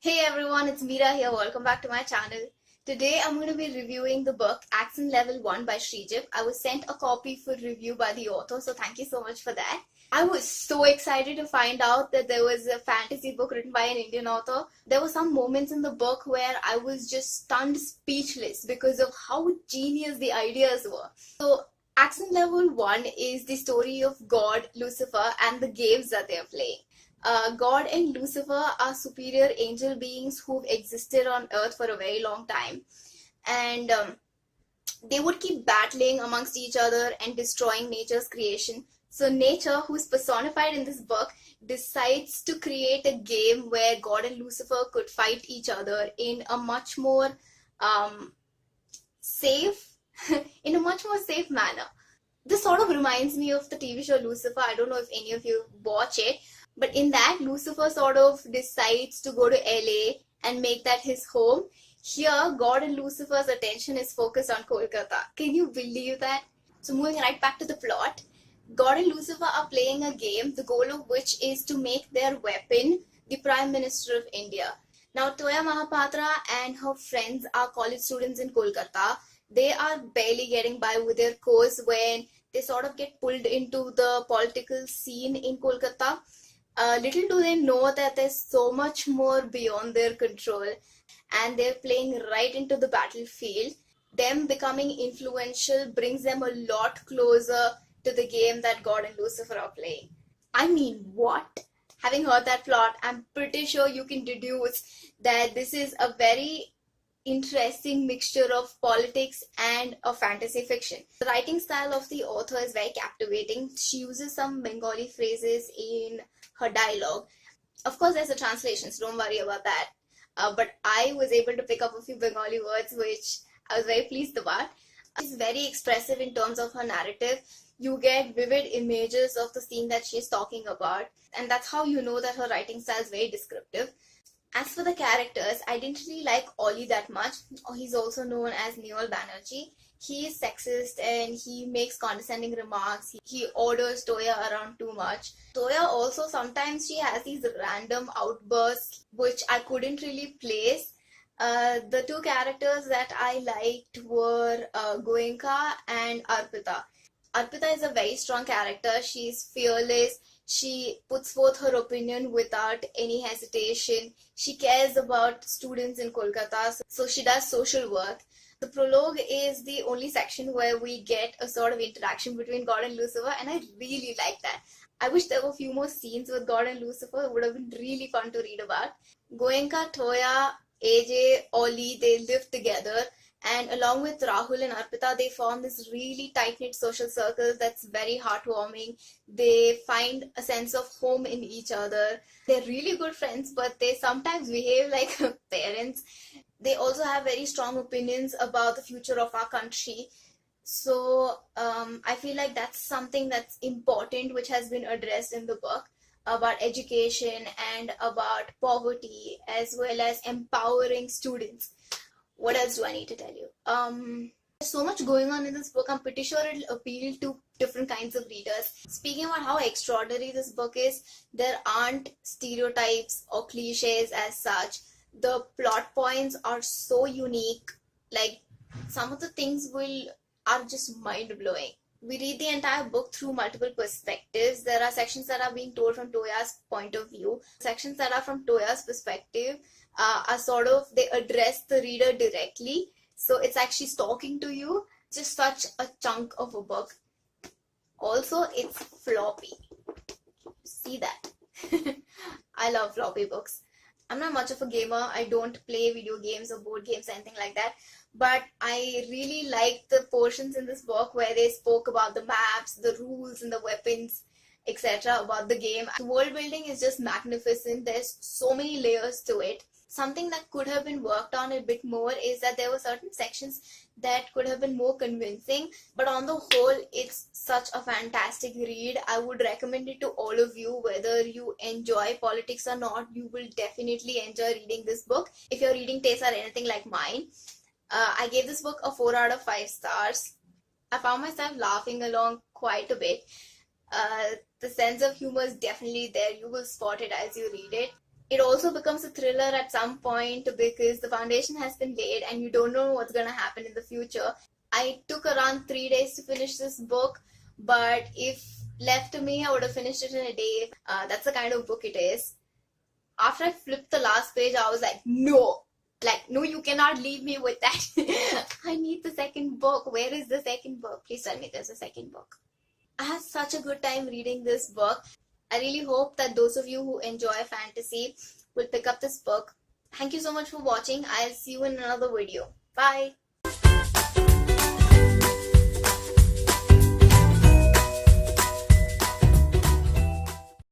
Hey everyone, it's Meera here. Welcome back to my channel. Today I'm going to be reviewing the book Aqson Level 1 by Sreejib. I was sent a copy for review by the author, so thank you so much for that. I was so excited to find out that there was a fantasy book written by an Indian author. There were some moments in the book where I was just stunned speechless because of how genius the ideas were. So Aqson Level 1 is the story of God, Lucifer, and the games that they are playing. God and Lucifer are superior angel beings who've existed on earth for a very long time, and they would keep battling amongst each other and destroying nature's creation. So nature, who's personified in this book, decides to create a game where God and Lucifer could fight each other in a much more safe in a much more safe manner. This sort of reminds me of the TV show Lucifer. I don't know if any of you watch it, but in that, Lucifer sort of decides to go to LA and make that his home. Here, God and Lucifer's attention is focused on Kolkata. Can you believe that? So moving right back to the plot, God and Lucifer are playing a game, the goal of which is to make their weapon the Prime Minister of India. Now, Toya Mahapatra and her friends are college students in Kolkata. They are barely getting by with their course when they sort of get pulled into the political scene in Kolkata. Little do they know that there's so much more beyond their control, and they're playing right into the battlefield. Them becoming influential brings them a lot closer to the game that God and Lucifer are playing. I mean, what? Having heard that plot, I'm pretty sure you can deduce that this is a very interesting mixture of politics and a fantasy fiction. The writing style of the author is very captivating. She uses some Bengali phrases in her dialogue. Of course, there's a translation, so don't worry about that. But I was able to pick up a few Bengali words, which I was very pleased about. She's very expressive in terms of her narrative. You get vivid images of the scene that she's talking about, and that's how you know that her writing style is very descriptive. As for the characters, I didn't really like Ollie that much. He's also known as Neil Banerjee. He is sexist and he makes condescending remarks. He orders Toya around too much. Toya also, sometimes she has these random outbursts which I couldn't really place. The two characters that I liked were Goenka and Arpita. Arpita is a very strong character. She's fearless. She puts forth her opinion without any hesitation. She cares about students in Kolkata, so she does social work. The prologue is the only section where we get a sort of interaction between God and Lucifer, and I really like that. I wish there were a few more scenes with God and Lucifer. It would have been really fun to read about. Goenka, Toya, AJ, Ollie, they live together. And along with Rahul and Arpita, they form this really tight-knit social circle that's very heartwarming. They find a sense of home in each other. They're really good friends, but they sometimes behave like parents. They also have very strong opinions about the future of our country. So I feel like that's something that's important, which has been addressed in the book, about education and about poverty, as well as empowering students. What else do I need to tell you? There's so much going on in this book. I'm pretty sure it'll appeal to different kinds of readers. Speaking about how extraordinary this book is, there aren't stereotypes or cliches as such. The plot points are so unique. Like, some of the things are just mind-blowing. We read the entire book through multiple perspectives. There are sections that are being told from Toya's point of view. Sections that are from Toya's perspective are sort of, they address the reader directly. So it's actually talking to you. Just such a chunk of a book. Also, it's floppy. See that? I love floppy books. I'm not much of a gamer. I don't play video games or board games or anything like that. But I really liked the portions in this book where they spoke about the maps, the rules, and the weapons, etc. about the game. The world building is just magnificent. There's so many layers to it. Something that could have been worked on a bit more is that there were certain sections that could have been more convincing, but on the whole, it's such a fantastic read. I would recommend it to all of you. Whether you enjoy politics or not, you will definitely enjoy reading this book if your reading tastes are anything like mine. I gave this book a 4 out of 5 stars. I found myself laughing along quite a bit. The sense of humor is definitely there. You will spot it as you read it. It also becomes a thriller at some point because the foundation has been laid and you don't know what's going to happen in the future. I took around 3 days to finish this book, but if left to me, I would have finished it in a day. That's the kind of book it is. After I flipped the last page, I was like, no. Like, no, you cannot leave me with that. I need the second book. Where is the second book? Please tell me there's a second book. I had such a good time reading this book. I really hope that those of you who enjoy fantasy will pick up this book. Thank you so much for watching. I'll see you in another video. Bye.